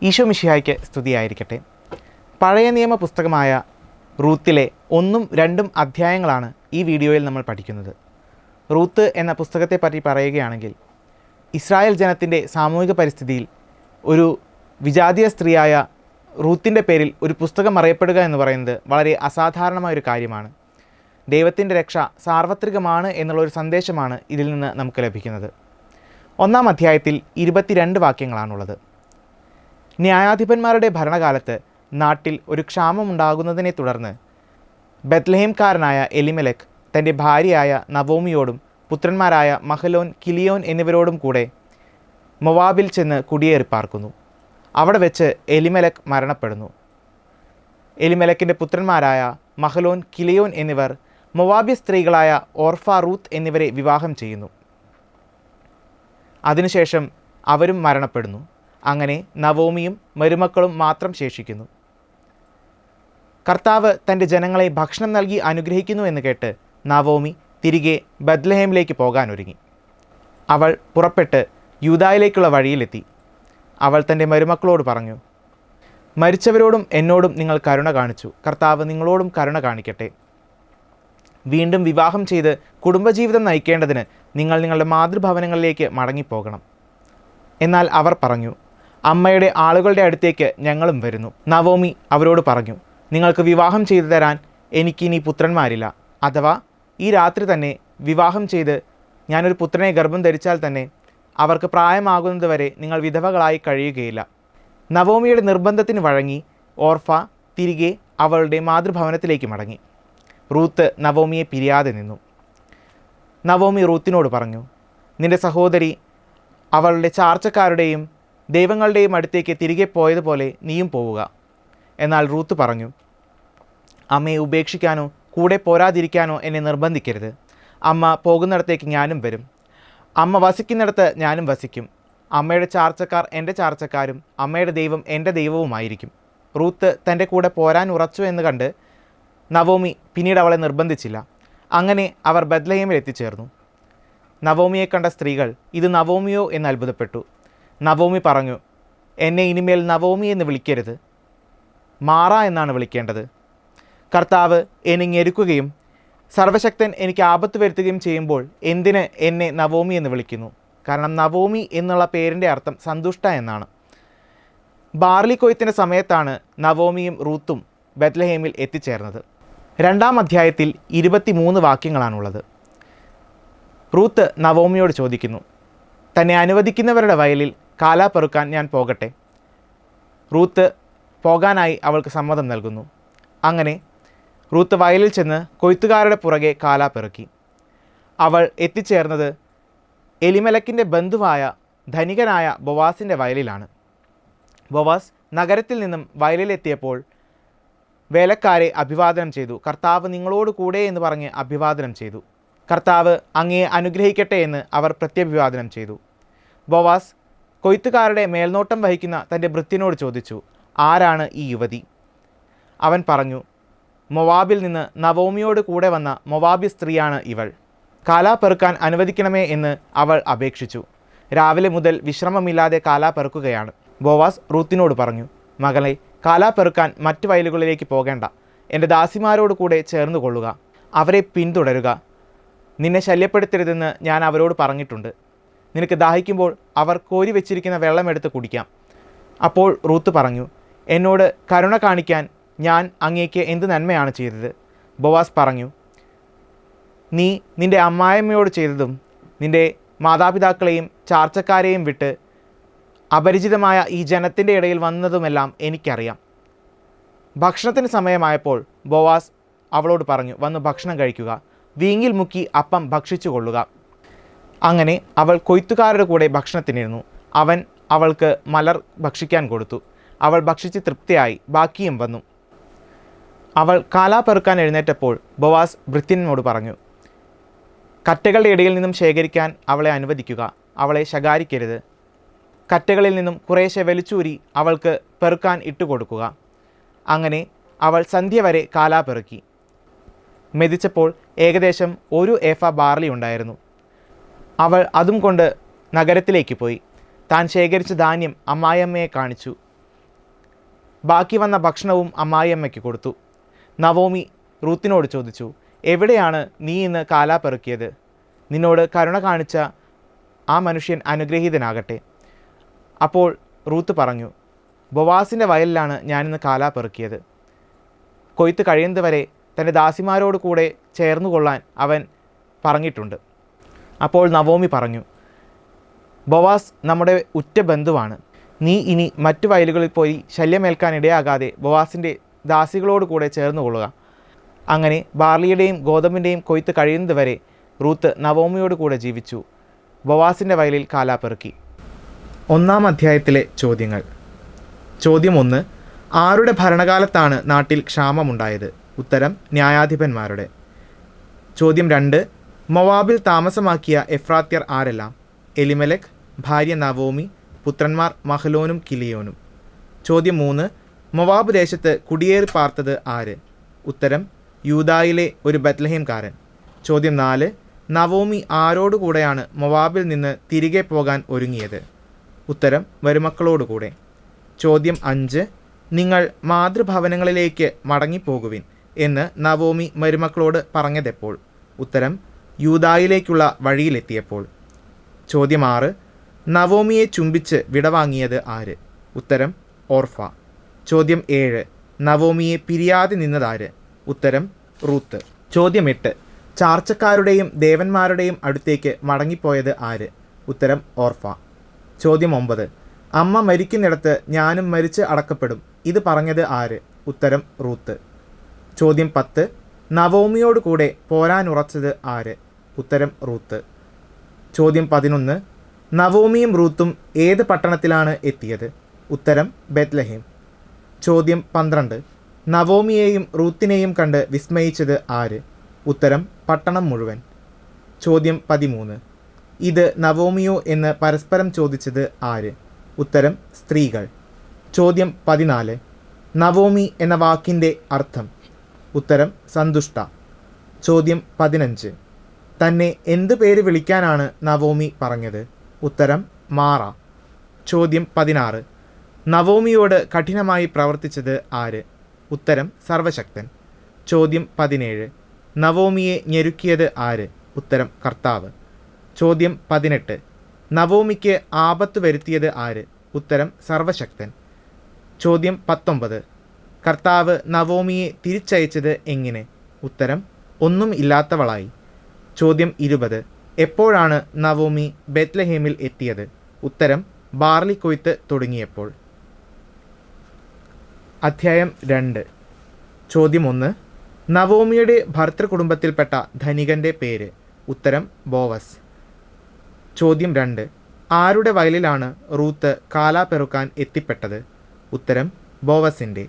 ഈശോ മിശിഹായ്ക്ക് സ്തുതിയായിരിക്കട്ടെ. പഴയ നിയമ പുസ്തകമായ റൂത്തിലെ 1ഉം 2ഉം അധ്യായങ്ങളാണ് ഈ വീഡിയോയിൽ നമ്മൾ പഠിക്കുന്നത്. റൂത്ത് എന്ന പുസ്തകത്തെപ്പറ്റി പറയുകയാണെങ്കിൽ, ഇസ്രായേൽ ജനത്തിൻ്റെ സാമൂഹിക പരിസ്ഥിതിയിൽ ഒരു വിജാതീയ സ്ത്രീയായ റൂത്തിൻ്റെ പേരിൽ ഒരു പുസ്തകം അറിയപ്പെടുക എന്ന് പറയുന്നത് വളരെ അസാധാരണമായൊരു കാര്യമാണ്. ദൈവത്തിൻ്റെ രക്ഷ സാർവത്രികമാണ് എന്നുള്ളൊരു സന്ദേശമാണ് ഇതിൽ നിന്ന് നമുക്ക് ലഭിക്കുന്നത്. 1-ാം അധ്യായത്തിൽ 22 വാക്യങ്ങളാണുള്ളത്. ന്യായാധിപന്മാരുടെ ഭരണകാലത്ത് നാട്ടിൽ ഒരു ക്ഷാമമുണ്ടാകുന്നതിനെ തുടർന്ന് ബത്ലഹേംകാരനായ എലിമലെക്ക് തൻ്റെ ഭാര്യയായ നവോമിയോടും പുത്രന്മാരായ മഹലോൻ, കിലിയോൻ എന്നിവരോടും കൂടെ മൊവാബിൽ ചെന്ന് കുടിയേറിപ്പാർക്കുന്നു. അവിടെ വെച്ച് എലിമലെക്ക് മരണപ്പെടുന്നു. എലിമലെക്കിൻ്റെ പുത്രന്മാരായ മഹലോൻ, കിലിയോൻ എന്നിവർ മൊവാബ്യ സ്ത്രീകളായ ഓർഫ, റൂത്ത് എന്നിവരെ വിവാഹം ചെയ്യുന്നു. അതിനുശേഷം അവരും മരണപ്പെടുന്നു. അങ്ങനെ നവോമിയും മരുമക്കളും മാത്രം ശേഷിക്കുന്നു. കർത്താവ് തൻ്റെ ജനങ്ങളെ ഭക്ഷണം നൽകി അനുഗ്രഹിക്കുന്നു എന്ന് കേട്ട് നവോമി തിരികെ ബത്ലഹേമിലേക്ക് പോകാനൊരുങ്ങി. അവൾ പുറപ്പെട്ട് യൂദായിലേക്കുള്ള വഴിയിലെത്തി. അവൾ തൻ്റെ മരുമക്കളോട് പറഞ്ഞു, മരിച്ചവരോടും എന്നോടും നിങ്ങൾ കരുണ കാണിച്ചു, കർത്താവ് നിങ്ങളോടും കരുണ കാണിക്കട്ടെ. വീണ്ടും വിവാഹം ചെയ്ത് കുടുംബജീവിതം നയിക്കേണ്ടതിന് നിങ്ങൾ നിങ്ങളുടെ മാതൃഭവനങ്ങളിലേക്ക് മടങ്ങിപ്പോകണം. എന്നാൽ അവർ പറഞ്ഞു, അമ്മയുടെ ആളുകളുടെ അടുത്തേക്ക് ഞങ്ങളും വരുന്നു. നവോമി അവരോട് പറഞ്ഞു, നിങ്ങൾക്ക് വിവാഹം ചെയ്തു തരാൻ എനിക്കിനി പുത്രന്മാരില്ല. അഥവാ ഈ രാത്രി തന്നെ വിവാഹം ചെയ്ത് ഞാനൊരു പുത്രനെ ഗർഭം ധരിച്ചാൽ തന്നെ അവർക്ക് പ്രായമാകുന്നത് വരെ നിങ്ങൾ വിധവകളായി കഴിയുകയില്ല. നവോമിയുടെ നിർബന്ധത്തിന് വഴങ്ങി ഓർഫ തിരികെ അവളുടെ മാതൃഭവനത്തിലേക്ക് മടങ്ങി. റൂത്ത് നവോമിയെ പിരിയാതെ നിന്നു. നവോമി റൂത്തിനോട് പറഞ്ഞു, നിന്റെ സഹോദരി അവളുടെ ചാർച്ചക്കാരുടെയും ദൈവങ്ങളുടെയും അടുത്തേക്ക് തിരികെ പോയതുപോലെ നീയും പോവുക. എന്നാൽ റൂത്ത് പറഞ്ഞു, അമ്മയെ ഉപേക്ഷിക്കാനോ കൂടെ പോരാതിരിക്കാനോ എന്നെ നിർബന്ധിക്കരുത്. അമ്മ പോകുന്നിടത്തേക്ക് ഞാനും വരും. അമ്മ വസിക്കുന്നിടത്ത് ഞാനും വസിക്കും. അമ്മയുടെ ചാർച്ചക്കാർ എൻ്റെ ചാർച്ചക്കാരും അമ്മയുടെ ദൈവം എൻ്റെ ദൈവവുമായിരിക്കും. റൂത്ത് തൻ്റെ കൂടെ പോരാൻ ഉറച്ചു എന്ന് കണ്ട് നവോമി പിന്നീട് അവളെ നിർബന്ധിച്ചില്ല. അങ്ങനെ അവർ ബത്ലഹേമിൽ എത്തിച്ചേർന്നു. നവോമിയെ കണ്ട സ്ത്രീകൾ ഇത് നവോമിയോ എന്ന് അത്ഭുതപ്പെട്ടു. നവോമി പറഞ്ഞു, എന്നെ ഇനിമേൽ നവോമി എന്ന് വിളിക്കരുത്, മാറ എന്നാണ് വിളിക്കേണ്ടത്. കർത്താവ് എന്നെ ഞെരുക്കുകയും സർവശക്തൻ എനിക്ക് ആപത്ത് വരുത്തുകയും ചെയ്യുമ്പോൾ എന്തിന് എന്നെ നവോമി എന്ന് വിളിക്കുന്നു? കാരണം നവോമി എന്നുള്ള പേരിൻ്റെ അർത്ഥം സന്തുഷ്ട എന്നാണ്. ബാർലി കൊയ്ത്തിൻ്റെ സമയത്താണ് നവോമിയും റൂത്തും ബത്ലഹേമിൽ എത്തിച്ചേർന്നത്. 2-ാം അധ്യായത്തിൽ 23 വാക്യങ്ങളാണുള്ളത്. റൂത്ത് നവോമിയോട് ചോദിക്കുന്നു, തന്നെ അനുവദിക്കുന്നവരുടെ വയലിൽ കാലാ പെറുക്കാൻ ഞാൻ പോകട്ടെ? റൂത്ത് പോകാനായി അവൾക്ക് സമ്മതം നൽകുന്നു. അങ്ങനെ റൂത്ത് വയലിൽ ചെന്ന് കൊയ്ത്തുകാരുടെ പുറകെ കാലാ പെറുക്കി. അവൾ എത്തിച്ചേർന്നത് എലിമലെക്കിൻ്റെ ബന്ധുവായ ധനികനായ ബൊവാസിൻ്റെ വയലിലാണ്. ബൊവാസ് നഗരത്തിൽ നിന്നും വയലിലെത്തിയപ്പോൾ വേലക്കാരെ അഭിവാദനം ചെയ്തു. കർത്താവ് നിങ്ങളോട് കൂടെ എന്ന് പറഞ്ഞ് അഭിവാദനം ചെയ്തു. കർത്താവ് അങ്ങയെ അനുഗ്രഹിക്കട്ടെ എന്ന് അവർ പ്രത്യഭിവാദനം ചെയ്തു. ബൊവാസ് കൊയ്ത്തുകാരുടെ മേൽനോട്ടം വഹിക്കുന്ന തൻ്റെ ഭൃത്യനോട് ചോദിച്ചു, ആരാണ് ഈ യുവതി? അവൻ പറഞ്ഞു, മൊവാബിൽ നിന്ന് നവോമിയോട് കൂടെ വന്ന മൊവാബി സ്ത്രീയാണ് ഇവൾ. കാലാ പെറുക്കാൻ അനുവദിക്കണമേ എന്ന് അവൾ അപേക്ഷിച്ചു. രാവിലെ മുതൽ വിശ്രമമില്ലാതെ കാലാ പെറുക്കുകയാണ്. ബോവാസ് റൂത്തിനോട് പറഞ്ഞു, മകളെ, കാലാ പെറുക്കാൻ മറ്റു വയലുകളിലേക്ക് പോകേണ്ട. എൻ്റെ ദാസിമാരോട് കൂടെ ചേർന്ന് കൊള്ളുക. അവരെ പിന്തുടരുക. നിന്നെ ശല്യപ്പെടുത്തരുതെന്ന് ഞാൻ അവരോട് പറഞ്ഞിട്ടുണ്ട്. നിനക്ക് ദാഹിക്കുമ്പോൾ അവർ കോരി വെച്ചിരിക്കുന്ന വെള്ളമെടുത്ത് കുടിക്കാം. അപ്പോൾ റൂത്ത് പറഞ്ഞു, എന്നോട് കരുണ കാണിക്കാൻ ഞാൻ അങ്ങേക്ക് എന്ത് നന്മയാണ് ചെയ്തത്? ബോവാസ് പറഞ്ഞു, നീ നിൻ്റെ അമ്മായിയമ്മയോട് ചെയ്തതും നിൻ്റെ മാതാപിതാക്കളെയും ചാർച്ചക്കാരെയും വിട്ട് അപരിചിതമായ ഈ ജനത്തിൻ്റെ ഇടയിൽ വന്നതുമെല്ലാം എനിക്കറിയാം. ഭക്ഷണത്തിന് സമയമായപ്പോൾ ബോവാസ് അവളോട് പറഞ്ഞു, വന്ന് ഭക്ഷണം കഴിക്കുക. വീങ്ങിൽ മുക്കി അപ്പം ഭക്ഷിച്ചു കൊള്ളുക. അങ്ങനെ അവൾ കൊയ്ത്തുകാരുടെ കൂടെ ഭക്ഷണത്തിനിരുന്നു. അവൻ അവൾക്ക് മലർ ഭക്ഷിക്കാൻ കൊടുത്തു. അവൾ ഭക്ഷിച്ച് തൃപ്തിയായി. ബാക്കിയും വന്നു. അവൾ കാലാ പെറുക്കാൻ എഴുന്നേറ്റപ്പോൾ ബോവാസ് ഭൃത്യനോട് പറഞ്ഞു, കറ്റകളുടെ ഇടയിൽ നിന്നും ശേഖരിക്കാൻ അവളെ അനുവദിക്കുക. അവളെ ശകാരിക്കരുത്. കറ്റകളിൽ നിന്നും കുറേശ്ശെ വലിച്ചൂരി അവൾക്ക് പെറുക്കാൻ ഇട്ടുകൊടുക്കുക. അങ്ങനെ അവൾ സന്ധ്യ വരെ കാലാ പെറുക്കി. മെതിച്ചപ്പോൾ ഏകദേശം 1 ഏഫ ബാർലി ഉണ്ടായിരുന്നു. അവൾ അതും കൊണ്ട് നഗരത്തിലേക്ക് പോയി. താൻ ശേഖരിച്ച ധാന്യം അമ്മായിയമ്മയെ കാണിച്ചു. ബാക്കി വന്ന ഭക്ഷണവും അമ്മായിയമ്മയ്ക്ക് കൊടുത്തു. നവോമി റൂത്തിനോട് ചോദിച്ചു, എവിടെയാണ് നീ ഇന്ന് കാലാ പെറുക്കിയത്? നിന്നോട് കരുണ കാണിച്ച ആ മനുഷ്യൻ അനുഗ്രഹീതനാകട്ടെ. അപ്പോൾ റൂത്ത് പറഞ്ഞു, ബോവാസിൻ്റെ വയലിലാണ് ഞാനിന്ന് കാലാ പെറുക്കിയത്. കൊയ്ത്ത് കഴിയുന്നതുവരെ തൻ്റെ ദാസിമാരോട് കൂടെ ചേർന്നു കൊള്ളാൻ അവൻ പറഞ്ഞിട്ടുണ്ട്. അപ്പോൾ നവോമി പറഞ്ഞു, ബോവാസ് നമ്മുടെ ഉറ്റ ബന്ധുവാണ്. നീ ഇനി മറ്റു വയലുകളിൽ പോയി ശല്യമേൽക്കാൻ ഇടയാകാതെ ബോവാസിൻ്റെ ദാസികളോട് കൂടെ ചേർന്ന് കൊള്ളുക. അങ്ങനെ ബാർലിയുടെയും ഗോതമ്പിൻ്റെയും കൊയ്ത്ത് കഴിയുന്നതുവരെ റൂത്ത് നവോമിയോട് കൂടെ ജീവിച്ചു. ബോവാസിൻ്റെ വയലിൽ കാലാ പെറുക്കി. 1-ാം അധ്യായത്തിലെ ചോദ്യങ്ങൾ. ചോദ്യം 1. ആരുടെ ഭരണകാലത്താണ് നാട്ടിൽ ക്ഷാമമുണ്ടായത്? ഉത്തരം ന്യായാധിപന്മാരുടെ. ചോദ്യം 2. മൊവാബിൽ താമസമാക്കിയ എഫ്രാത്യർ ആരെല്ലാം? എലിമലെക്, ഭാര്യ നവോമി, പുത്രന്മാർ മഹ്ലോനും കിലിയോനും. ചോദ്യം 3. മൊവാബ് ദേശത്ത് കുടിയേറി പാർത്തത് ആര്? ഉത്തരം യൂദായിലെ ഒരു ബത്ലഹേംകാരൻ. ചോദ്യം 4. നവോമി ആരോടുകൂടെയാണ് മൊവാബിൽ നിന്ന് തിരികെ പോകാൻ ഒരുങ്ങിയത്? ഉത്തരം മരുമക്കളോടുകൂടെ. ചോദ്യം 5. നിങ്ങൾ മാതൃഭവനങ്ങളിലേക്ക് മടങ്ങിപ്പോകുവിൻ എന്ന് നവോമി മരുമക്കളോട് പറഞ്ഞതെപ്പോൾ? ഉത്തരം യൂദായിലേക്കുള്ള വഴിയിലെത്തിയപ്പോൾ. ചോദ്യം 6. നവോമിയെ ചുംബിച്ച് വിടവാങ്ങിയത് ആര്? ഉത്തരം ഓർഫ. ചോദ്യം 7. നവോമിയെ പിരിയാതെ നിന്നതാര്? ഉത്തരം റൂത്ത്. ചോദ്യം 8. ചാർച്ചക്കാരുടെയും ദേവന്മാരുടെയും അടുത്തേക്ക് മടങ്ങിപ്പോയത് ആര്? ഉത്തരം ഓർഫ. ചോദ്യം 9. അമ്മ മരിക്കുന്നിടത്ത് ഞാനും മരിച്ച് അടക്കപ്പെടും, ഇത് പറഞ്ഞത് ആര്? ഉത്തരം റൂത്ത്. ചോദ്യം 10. നവോമിയോട് കൂടെ പോരാനുറച്ചത് ആര്? ഉത്തരം റൂത്ത്. ചോദ്യം 11. നവോമിയും റൂത്തും ഏത് പട്ടണത്തിലാണ് എത്തിയത്? ഉത്തരം ബെത്ലഹേം. ചോദ്യം 12. നവോമിയെയും റൂത്തിനെയും കണ്ട് വിസ്മയിച്ചത് ആര്? ഉത്തരം പട്ടണം മുഴുവൻ. ചോദ്യം 13. ഇത് നവോമിയോ എന്ന് പരസ്പരം ചോദിച്ചത് ആര്? ഉത്തരം സ്ത്രീകൾ. ചോദ്യം 14. നവോമി എന്ന വാക്കിൻ്റെ അർത്ഥം? ഉത്തരം സന്തുഷ്ട. ചോദ്യം 15. തന്നെ എന്ത് പേര് വിളിക്കാനാണ് നവോമി പറഞ്ഞത്? ഉത്തരം മാറ. ചോദ്യം 16. നവോമിയോട് കഠിനമായി പ്രവർത്തിച്ചത് ആര്? ഉത്തരം സർവശക്തൻ. ചോദ്യം 17. നവോമിയെ ഞെരുക്കിയത് ആര്? ഉത്തരം കർത്താവ്. ചോദ്യം 18. നവോമിക്ക് ആപത്ത് വരുത്തിയത് ആര്? ഉത്തരം സർവശക്തൻ. ചോദ്യം 19. കർത്താവ് നവോമിയെ തിരിച്ചയച്ചത് എങ്ങനെ? ഉത്തരം ഒന്നും ഇല്ലാത്തവളായി. ചോദ്യം 20. എപ്പോഴാണ് നവോമി ബെത്ലഹേമിൽ എത്തിയത്? ഉത്തരം ബാർലി കൊയ്ത്ത് തുടങ്ങിയപ്പോൾ. അധ്യായം 2. ചോദ്യം 1. നവോമിയുടെ ഭർതൃകുടുംബത്തിൽപ്പെട്ട ധനികൻ്റെ പേര്? ഉത്തരം ബോവസ്. ചോദ്യം 2. ആരുടെ വയലിലാണ് റൂത്ത് കാലാ പെറുക്കാൻ എത്തിപ്പെട്ടത്? ഉത്തരം ബോവസിൻ്റെ.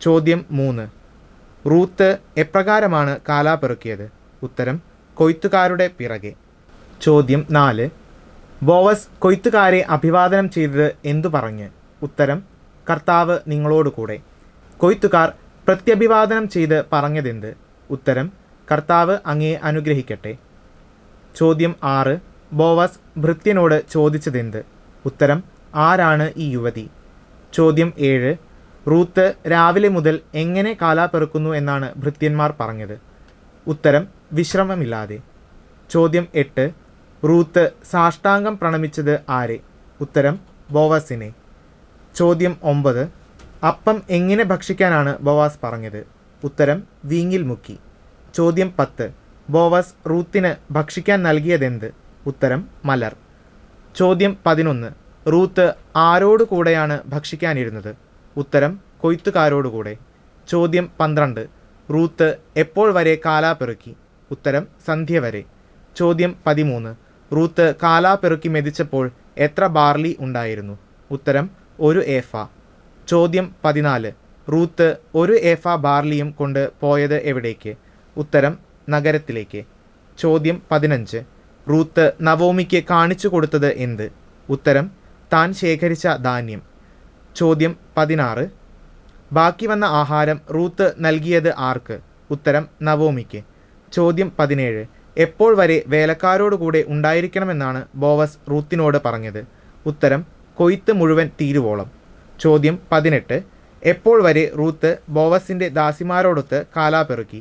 ചോദ്യം 3. റൂത്ത് എപ്രകാരമാണ് കാലാ പെറുക്കിയത്? ഉത്തരം കൊയ്ത്തുകാരുടെ പിറകെ. ചോദ്യം 4. ബോവസ് കൊയ്ത്തുകാരെ അഭിവാദനം ചെയ്തത് എന്തു പറഞ്ഞ്? ഉത്തരം കർത്താവ് നിങ്ങളോട് കൂടെ. കൊയ്ത്തുകാർ പ്രത്യഭിവാദനം ചെയ്ത് പറഞ്ഞതെന്ത്? ഉത്തരം കർത്താവ് അങ്ങയെ അനുഗ്രഹിക്കട്ടെ. ചോദ്യം 6. ബോവസ് ഭൃത്യനോട് ചോദിച്ചതെന്ത്? ഉത്തരം ആരാണ് ഈ യുവതി? ചോദ്യം 7. റൂത്ത് രാവിലെ മുതൽ എങ്ങനെ കാലാ പെറുക്കുന്നു എന്നാണ് ഭൃത്യന്മാർ പറഞ്ഞത്? ഉത്തരം വിശ്രമമില്ലാതെ. ചോദ്യം 8. റൂത്ത് സാഷ്ടാംഗം പ്രണമിച്ചത് ആരെ? ഉത്തരം ബോവസിനെ. ചോദ്യം 9. അപ്പം എങ്ങനെ ഭക്ഷിക്കാനാണ് ബോവാസ് പറഞ്ഞത്? ഉത്തരം വീഞ്ഞിൽ മുക്കി. ചോദ്യം 10. ബോവസ് റൂത്തിന് ഭക്ഷിക്കാൻ നൽകിയതെന്ത്? ഉത്തരം മലർ. ചോദ്യം 11. റൂത്ത് ആരോട് കൂടെയാണ് ഭക്ഷിക്കാനിരുന്നത്? ഉത്തരം കൊയ്ത്തുകാരോടുകൂടെ. ചോദ്യം 12. റൂത്ത് എപ്പോൾ വരെ കാലാ പെറുക്കി? ഉത്തരം സന്ധ്യ വരെ. ചോദ്യം 13. റൂത്ത് കാലാ പെറുക്കി മെതിച്ചപ്പോൾ എത്ര ബാർലി ഉണ്ടായിരുന്നു? ഉത്തരം 1 ഏഫ. ചോദ്യം 14. റൂത്ത് 1 ഏഫ ബാർലിയും കൊണ്ട് പോയത് എവിടേക്ക്? ഉത്തരം നഗരത്തിലേക്ക്. ചോദ്യം 15. റൂത്ത് നവോമിക്ക് കാണിച്ചു കൊടുത്തത് എന്ത്? ഉത്തരം താൻ ശേഖരിച്ച ധാന്യം. ചോദ്യം 16. ബാക്കി വന്ന ആഹാരം റൂത്ത് നൽകിയത് ആർക്ക്? ഉത്തരം നവോമിക്ക്. ചോദ്യം 17. എപ്പോൾ വരെ വേലക്കാരോടുകൂടെ ഉണ്ടായിരിക്കണമെന്നാണ് ബോവസ് റൂത്തിനോട് പറഞ്ഞത്? ഉത്തരം കൊയ്ത്ത് മുഴുവൻ തീരുവോളം. ചോദ്യം 18. എപ്പോൾ വരെ റൂത്ത് ബോവസിൻ്റെ ദാസിമാരോടൊത്ത് കാലാപെറുക്കി?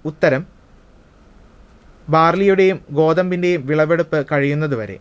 ഉത്തരം, ബാർലിയുടെയും ഗോതമ്പിൻ്റെയും വിളവെടുപ്പ് കഴിയുന്നതുവരെ.